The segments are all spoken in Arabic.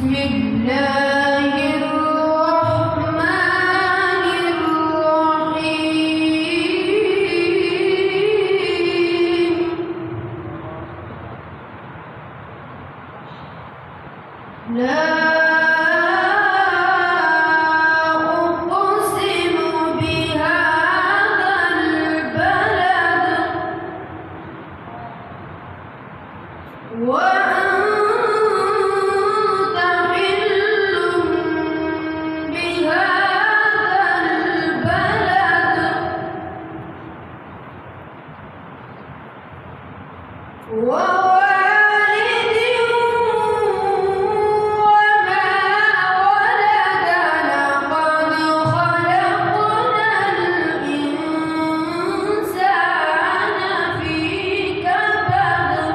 بسم الله الرحمن الرحيم لا أقسم بهذا البلد وأنت حل بهذا البلد ووالد وما ولد لقد خلقنا الإنسان في كبد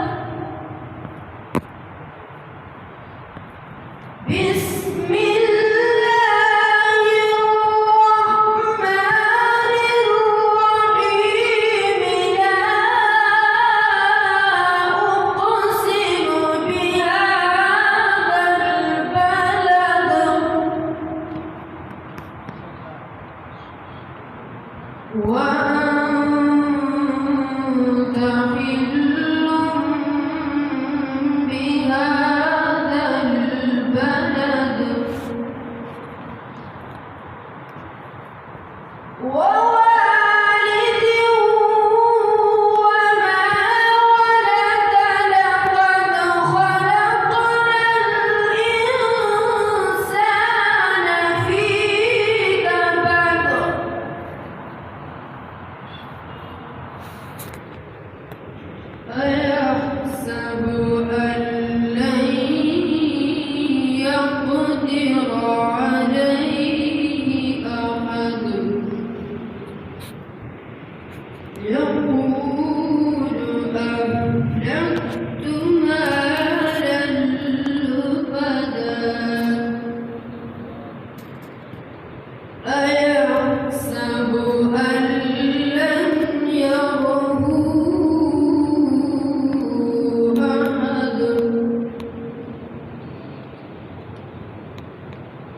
بسم الله الرحمن الرحيم لا أقسم بهذا البلد وأنت حل بهذا البلد ووالد وما ولد لقد خلقنا الإنسان في كبد أيحسب أن لن يقدر عليه أحد يقول أهلكت مالا لبدا أيحسب أن لن يره أحد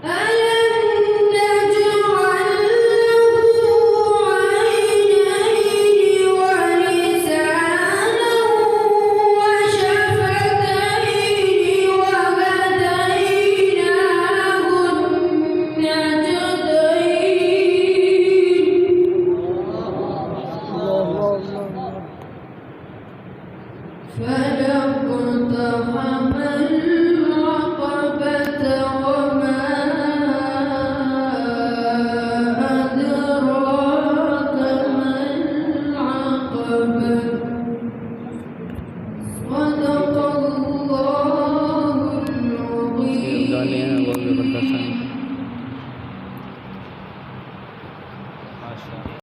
ألم نجعل له عينين ولسانا وشفتين وهديناه النجدين فلا اقتحم